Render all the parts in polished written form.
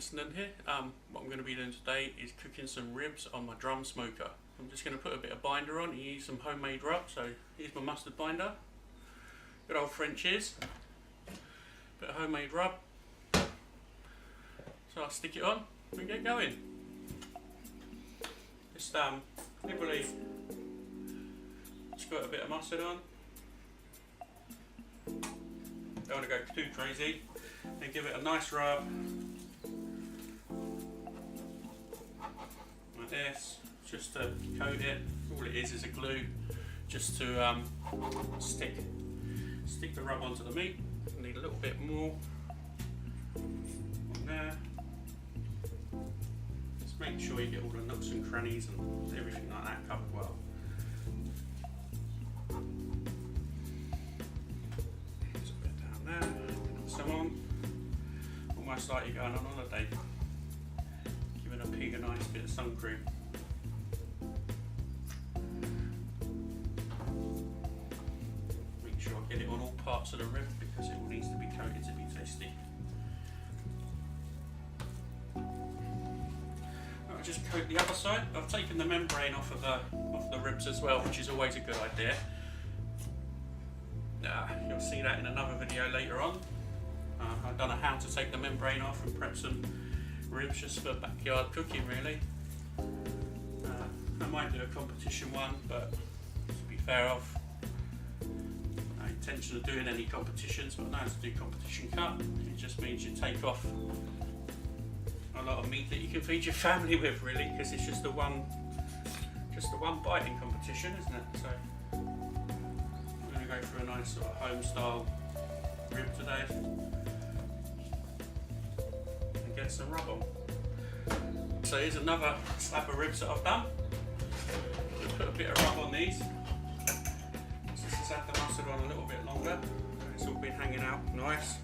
Missenden here. What I'm going to be doing today is cooking some ribs on my drum smoker. I'm just going to put a bit of binder on and use some homemade rub. So here's my mustard binder, good old French's, bit of homemade rub. So I'll stick it on and get going. Just liberally squirt a bit of mustard on. Don't want to go too crazy. Then give it a nice rub like this, just to coat it. All it is a glue, just to stick the rub onto the meat. I need a little bit more on there. Just make sure you get all the nooks and crannies and everything like that covered well. Just a bit down there. Some on. Almost like you're going on holiday, giving a pig a nice bit of sun cream. Make sure I get it on all parts of the rib because it all needs to be coated to be tasty. I'll just coat the other side. I've taken the membrane off of the ribs as well, which is always a good idea. You'll see that in another video later on. I don't know how to take the membrane off and prep some ribs just for backyard cooking really. I might do a competition one, but to be fair off, no intention of doing any competitions, but I know how to do competition cut. It just means you take off a lot of meat that you can feed your family with really, because it's just the one biting competition, isn't it? So I'm going to go for a nice sort of home style rib today. Get some rub on. So here's another slab of ribs that I've done. Just put a bit of rub on these. This has had the mustard on a little bit longer. It's all been hanging out nice.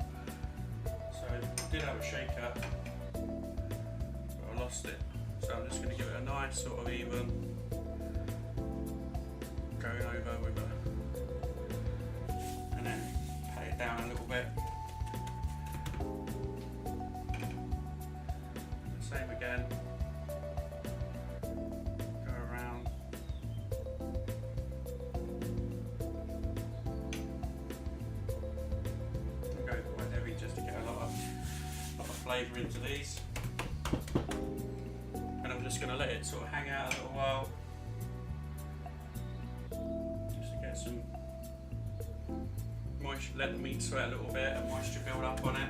So I did have a shaker, but I lost it. So I'm just going to give it a nice sort of even going over with and then pat it down a little bit. Same again, go around, and go quite heavy just to get a lot of flavour into these, and I'm just going to let it sort of hang out a little while, just to get some moisture, let the meat sweat a little bit and moisture build up on it.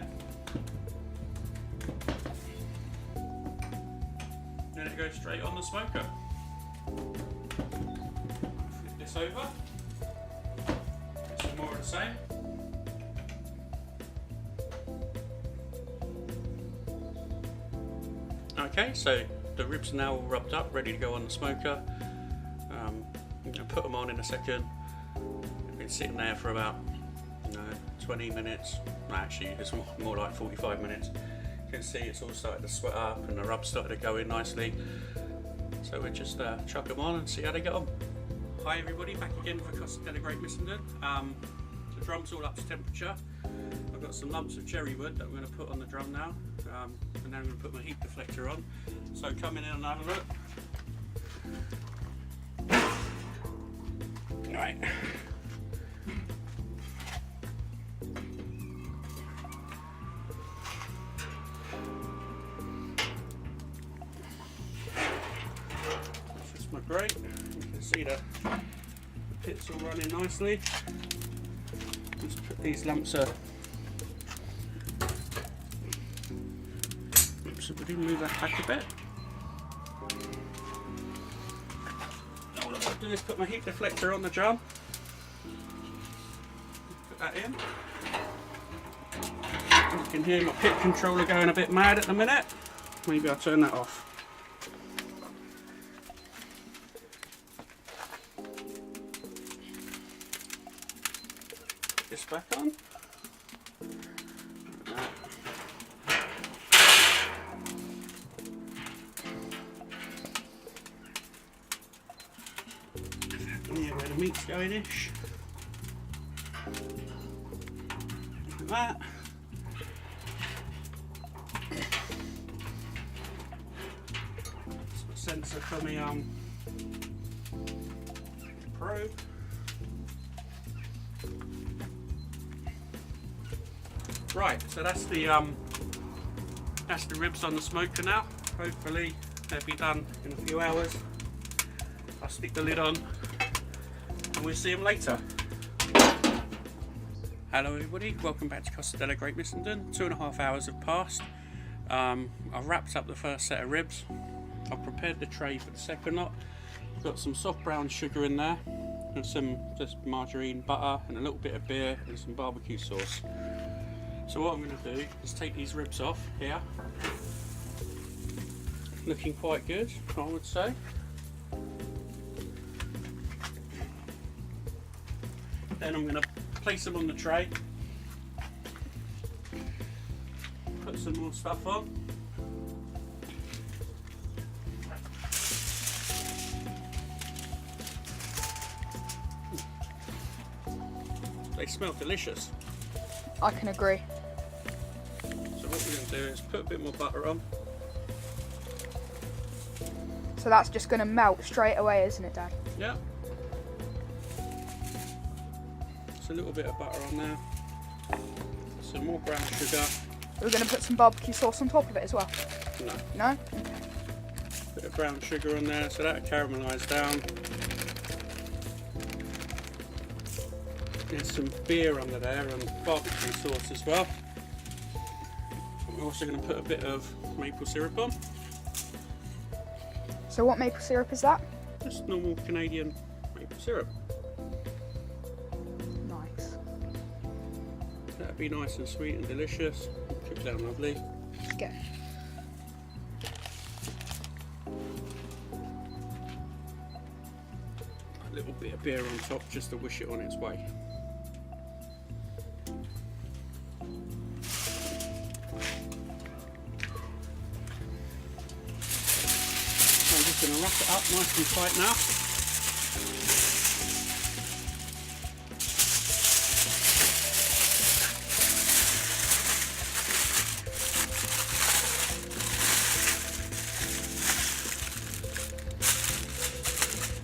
Then it goes straight on the smoker. Flip this over. Get some more of the same. Okay, so the ribs are now all rubbed up, ready to go on the smoker. I'm going to put them on in a second. They've been sitting there for about 20 minutes. No, actually, it's more like 45 minutes. You can see it's all started to sweat up and the rub's started to go in nicely. So we'll just chuck them on and see how they get on. Hi everybody, back again for Costa Great Missenden. The drum's all up to temperature. I've got some lumps of cherry wood that I'm going to put on the drum now. And then I'm going to put my heat deflector on. So come in and have a look. Right. My grate, you can see the pits all running nicely. Just put these lumps of, so we can move that back a bit. All I've got to do is put my heat deflector on the drum, put that in. You can hear my pit controller going a bit mad at the minute. Maybe I'll turn that off. This back on. Yeah, where the meat's going ish. Like that. sensor for me probe. Right, so that's the ribs on the smoker now. Hopefully they'll be done in a few hours. I'll stick the lid on and we'll see them later. Hello everybody, welcome back to Costa Great Missenden. 2.5 hours have passed. I've wrapped up the first set of ribs. I've prepared the tray for the second lot. Got some soft brown sugar in there and some just margarine, butter and a little bit of beer and some barbecue sauce. So what I'm going to do is take these ribs off here. Looking quite good, I would say. Then I'm going to place them on the tray. Put some more stuff on. They smell delicious. I can agree. So what we're going to do is put a bit more butter on. So that's just going to melt straight away, isn't it, Dad? Yeah. Just a little bit of butter on there. Some more brown sugar. We're going to put some barbecue sauce on top of it as well? No. No? Okay. Bit of brown sugar on there, so that'll caramelise down. There's some beer under there and barbecue sauce as well. We're also going to put a bit of maple syrup on. So what maple syrup is that? Just normal Canadian maple syrup. Nice. That'd be nice and sweet and delicious. Cook down lovely. Okay. A little bit of beer on top just to wish it on its way. I'm just going to wrap it up nice and tight now.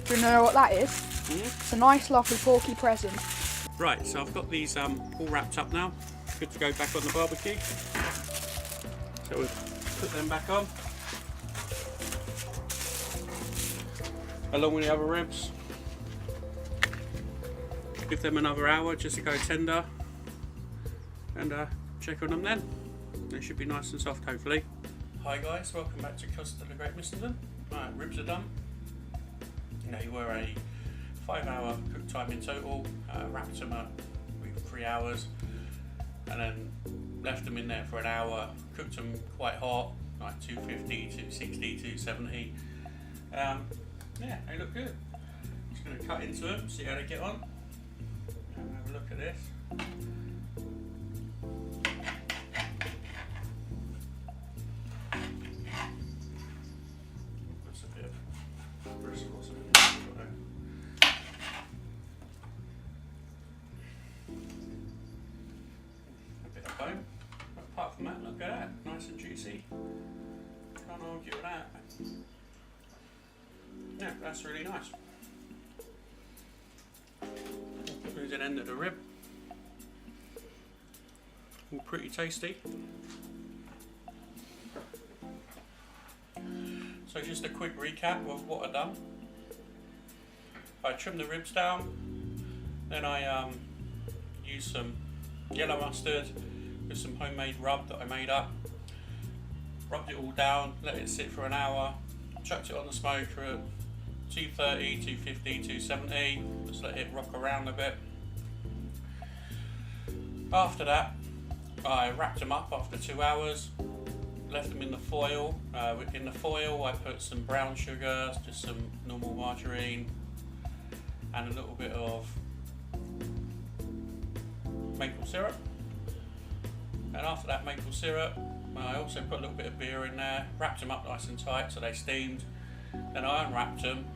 Do you know what that is? It's a nice lovely porky present. Right, so I've got these all wrapped up now. Good to go back on the barbecue. So we'll put them back on. Along with the other ribs. Give them another hour just to go tender. And check on them then. They should be nice and soft hopefully. Hi guys, welcome back to Costa Great Missenden. Right, ribs are done. They were a 5-hour cook time in total. Wrapped them up with 3 hours and then left them in there for an hour. Cooked them quite hot, like 250, 260, 270. Yeah, they look good. Just going to cut into them, see how they get on. And have a look at this. That's a bit of bristles in there. A bit of bone. But apart from that, look at that. Nice and juicy. Can't argue with that. Yeah, that's really nice. Here's an end of the rib. All pretty tasty. So just a quick recap of what I've done. I trimmed the ribs down, then I used some yellow mustard with some homemade rub that I made up. Rubbed it all down, let it sit for an hour, chucked it on the smoker at 230, 250, 270, just let it rock around a bit. After that, I wrapped them up after 2 hours, left them in the foil. In the foil I put some brown sugar, just some normal margarine, and a little bit of maple syrup. And after that maple syrup, I also put a little bit of beer in there, wrapped them up nice and tight so they steamed. Then I unwrapped them,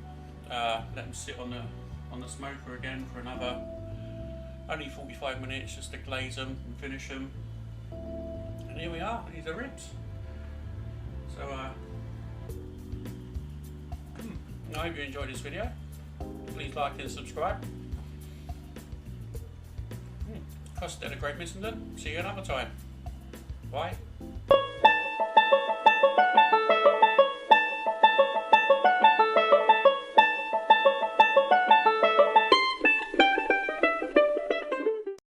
let them sit on the smoker again for another only 45 minutes just to glaze them and finish them. And here we are, these are ribs. So I hope you enjoyed this video. Please like and subscribe. Costa the Great Missenden. See you another time. Bye.